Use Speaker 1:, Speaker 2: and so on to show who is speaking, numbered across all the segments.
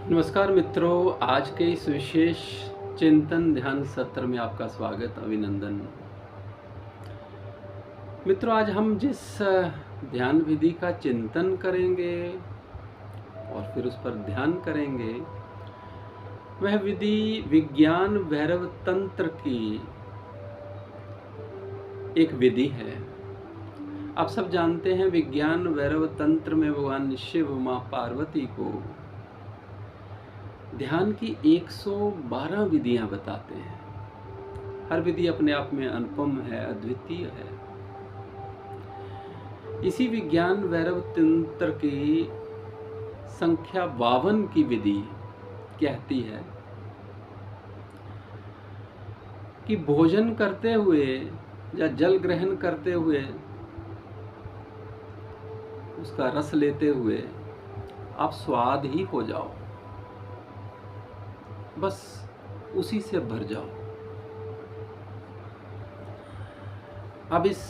Speaker 1: नमस्कार मित्रों, आज के इस विशेष चिंतन ध्यान सत्र में आपका स्वागत, अभिनंदन। मित्रों, आज हम जिस ध्यान विधि का चिंतन करेंगे और फिर उस पर ध्यान करेंगे, वह विधि विज्ञान भैरव तंत्र की एक विधि है। आप सब जानते हैं, विज्ञान भैरव तंत्र में भगवान शिव माँ पार्वती को ध्यान की 112 विधियां बताते हैं। हर विधि अपने आप में अनुपम है, अद्वितीय है। इसी विज्ञान भैरव तंत्र की संख्या 52 की विधि कहती है कि भोजन करते हुए या जल ग्रहण करते हुए, उसका रस लेते हुए आप स्वाद ही हो जाओ, बस उसी से भर जाओ। अब इस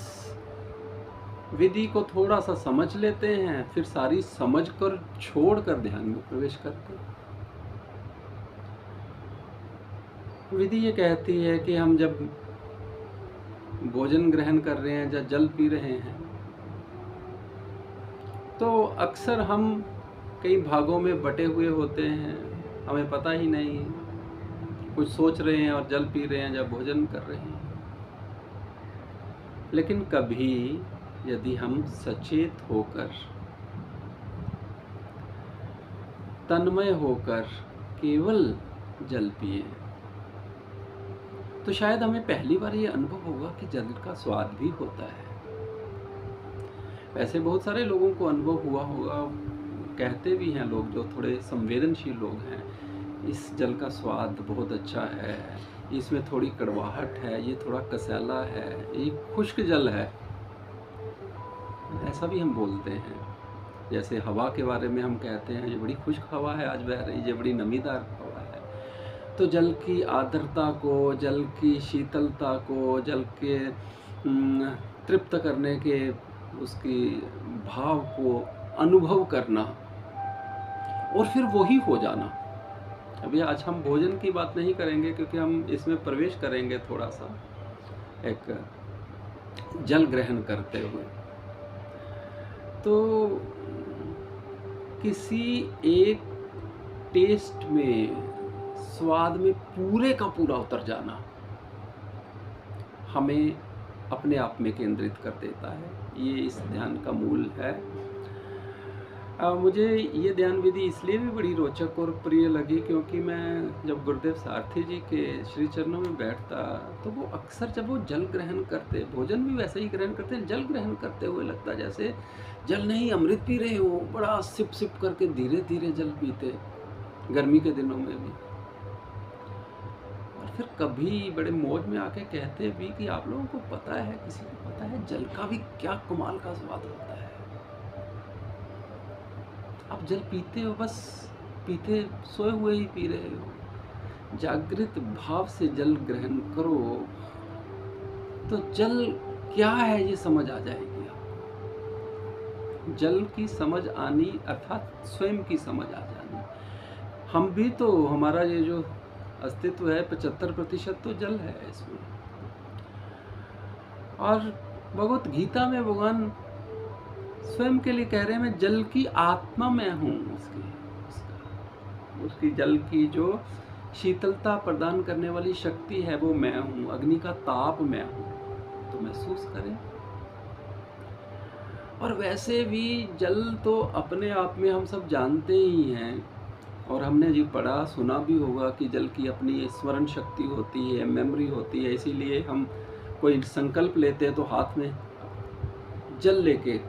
Speaker 1: विधि को थोड़ा सा समझ लेते हैं, फिर सारी समझ कर छोड़कर ध्यान में प्रवेश करते हैं। विधि ये कहती है कि हम जब भोजन ग्रहण कर रहे हैं या जल पी रहे हैं, तो अक्सर हम कई भागों में बटे हुए होते हैं, हमें पता ही नहीं, कुछ सोच रहे हैं और जल पी रहे हैं या भोजन कर रहे हैं। लेकिन कभी यदि हम सचेत होकर, तन्मय होकर केवल जल पिए, तो शायद हमें पहली बार ये अनुभव होगा कि जल का स्वाद भी होता है। वैसे बहुत सारे लोगों को अनुभव हुआ होगा, कहते भी हैं लोग जो थोड़े संवेदनशील लोग हैं, इस जल का स्वाद बहुत अच्छा है, इसमें थोड़ी कड़वाहट है, ये थोड़ा कसैला है, ये खुश्क जल है, ऐसा भी हम बोलते हैं। जैसे हवा के बारे में हम कहते हैं, ये बड़ी खुश्क हवा है आज बह रही, ये बड़ी नमीदार हवा है। तो जल की आर्द्रता को, जल की शीतलता को, जल के तृप्त करने के उसकी भाव को अनुभव करना और फिर वही हो जाना। अभी आज हम भोजन की बात नहीं करेंगे, क्योंकि हम इसमें प्रवेश करेंगे थोड़ा सा एक जल ग्रहण करते हुए। तो किसी एक टेस्ट में, स्वाद में पूरे का पूरा उतर जाना हमें अपने आप में केंद्रित कर देता है। ये इस ध्यान का मूल है। मुझे ये ध्यान विधि इसलिए भी बड़ी रोचक और प्रिय लगी, क्योंकि मैं जब गुरुदेव सारथी जी के श्री चरणों में बैठता, तो वो अक्सर जब वो जल ग्रहण करते, भोजन भी वैसे ही ग्रहण करते, जल ग्रहण करते हुए लगता जैसे जल नहीं अमृत पी रहे हो। बड़ा सिप सिप करके धीरे धीरे जल पीते, गर्मी के दिनों में भी। और फिर कभी बड़े मौज में आके कहते भी कि आप लोगों को पता है, किसी को पता है, जल का भी क्या कमाल का स्वाद होता है। आप जल पीते हो, बस पीते, सोए हुए ही पी रहे हो। जागृत भाव से जल ग्रहण करो तो जल क्या है ये समझ आ जाएगी आपको। जल की समझ आनी अर्थात स्वयं की समझ आ जानी। हम भी तो, हमारा ये जो अस्तित्व है 75% तो जल है इसमें। और भगवत गीता में भगवान स्वयं के लिए कह रहे हैं, मैं जल की आत्मा में हूँ। उसकी जल की जो शीतलता प्रदान करने वाली शक्ति है वो मैं हूँ, अग्नि का ताप मैं हूँ, तो महसूस करें। और वैसे भी जल तो अपने आप में हम सब जानते ही हैं, और हमने जी पढ़ा सुना भी होगा कि जल की अपनी स्मरण शक्ति होती है, मेमोरी होती है। इसीलिए हम कोई संकल्प लेते हैं तो हाथ में जल लेके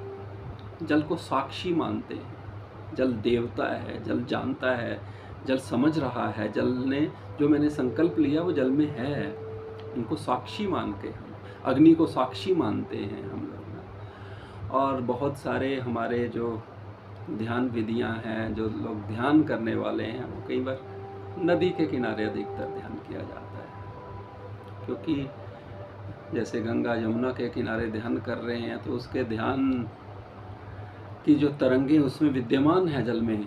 Speaker 1: जल को साक्षी मानते हैं। जल देवता है, जल जानता है, जल समझ रहा है, जल ने जो मैंने संकल्प लिया वो जल में है, उनको साक्षी मान के हम अग्नि को साक्षी मानते हैं हम लोग। और बहुत सारे हमारे जो ध्यान विधियां हैं, जो लोग ध्यान करने वाले हैं, वो कई बार नदी के किनारे अधिकतर ध्यान किया जाता है, क्योंकि जैसे गंगा यमुना के किनारे ध्यान कर रहे हैं तो उसके ध्यान की जो तरंगे उसमें विद्यमान है जल में,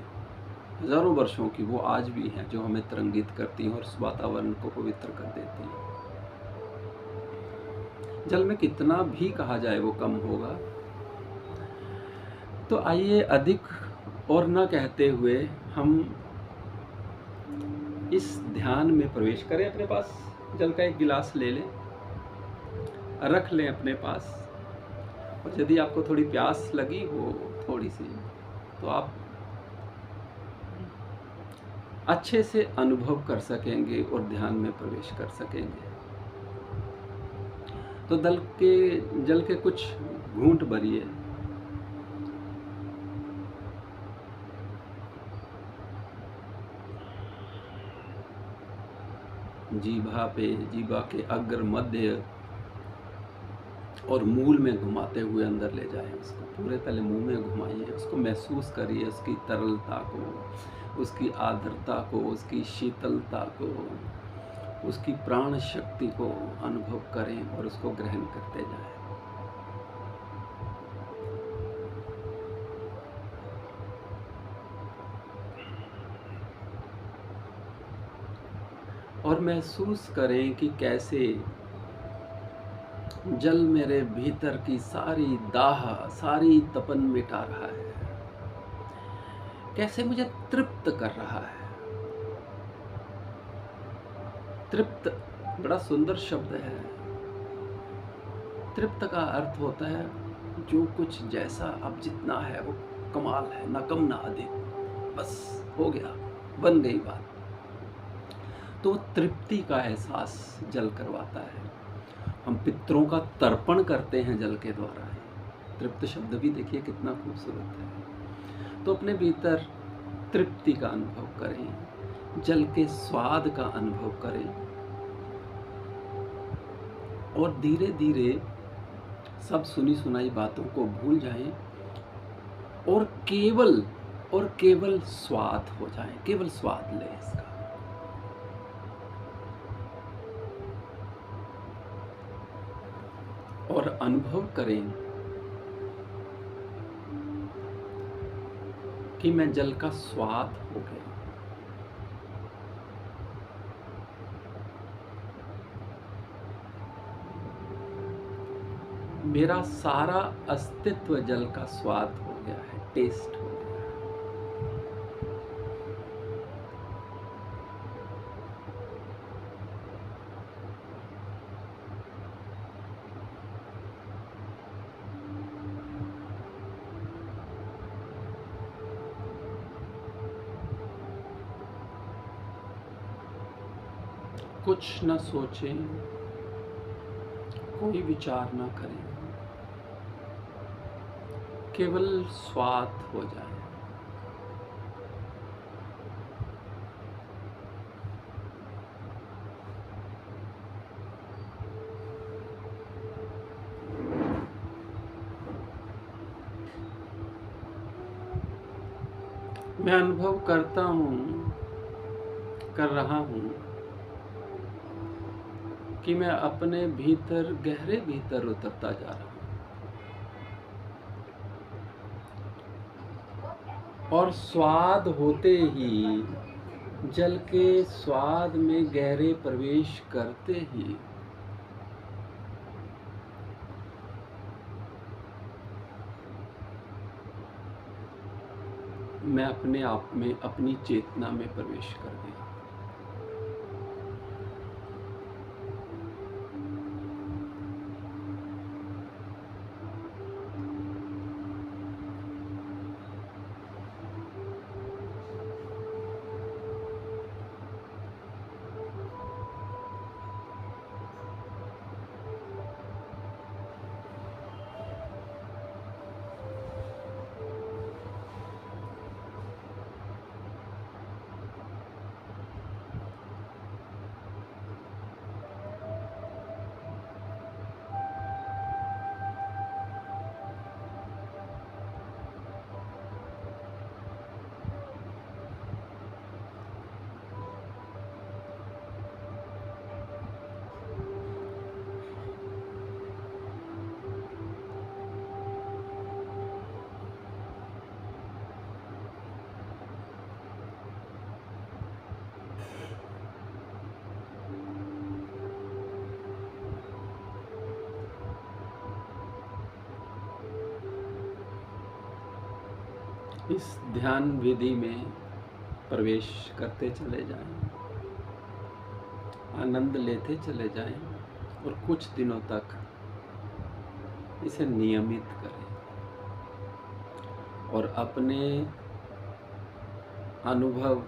Speaker 1: हज़ारों वर्षों की, वो आज भी हैं, जो हमें तरंगित करती हैं और उस वातावरण को पवित्र कर देती हैं। जल में कितना भी कहा जाए वो कम होगा। तो आइए अधिक और न कहते हुए हम इस ध्यान में प्रवेश करें। अपने पास जल का एक गिलास ले लें, रख लें अपने पास, और यदि आपको थोड़ी प्यास लगी हो थोड़ी सी, तो आप अच्छे से अनुभव कर सकेंगे और ध्यान में प्रवेश कर सकेंगे। तो जल के कुछ घूंट भरिए। जीभा के अग्र, मध्य और मूल में घुमाते हुए अंदर ले जाएं उसको। पूरे पहले मुंह में घुमाइए, उसको महसूस करिए, उसकी तरलता को, उसकी आर्द्रता को, उसकी शीतलता को, उसकी प्राण शक्ति को अनुभव करें और उसको ग्रहण करते जाएं। और महसूस करें कि कैसे जल मेरे भीतर की सारी दाह, सारी तपन मिटा रहा है, कैसे मुझे तृप्त कर रहा है। तृप्त बड़ा सुंदर शब्द है। तृप्त का अर्थ होता है जो कुछ जैसा अब जितना है वो कमाल है, ना कम ना अधिक, बस हो गया, बन गई बात। तो तृप्ति का एहसास जल करवाता है। हम पितरों का तर्पण करते हैं जल के द्वारा। तृप्त शब्द भी देखिए कितना खूबसूरत है। तो अपने भीतर तृप्ति का अनुभव करें, जल के स्वाद का अनुभव करें, और धीरे धीरे सब सुनी सुनाई बातों को भूल जाएं और केवल स्वाद हो जाएं, केवल स्वाद लें इसका। और अनुभव करें कि मैं जल का स्वाद हो गया। मेरा सारा अस्तित्व जल का स्वाद हो गया है, टेस्ट हो गया है। कुछ न सोचें, कोई विचार न करें, केवल स्वाद हो जाए। मैं अनुभव करता हूँ, कर रहा हूँ कि मैं अपने भीतर, गहरे भीतर उतरता जा रहा हूँ, और स्वाद होते ही, जल के स्वाद में गहरे प्रवेश करते ही मैं अपने आप में, अपनी चेतना में प्रवेश कर गया। इस ध्यान विधि में प्रवेश करते चले जाएं, आनंद लेते चले जाएं और कुछ दिनों तक इसे नियमित करें और अपने अनुभव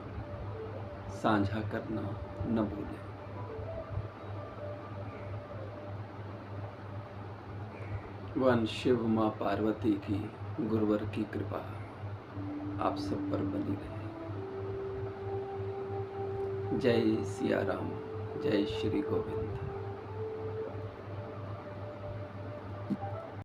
Speaker 1: साझा करना न भूलें। भगवान शिव माँ पार्वती की गुरुवर की कृपा आप सब पर बनी रहे। जय सिया राम, जय श्री गोविंद।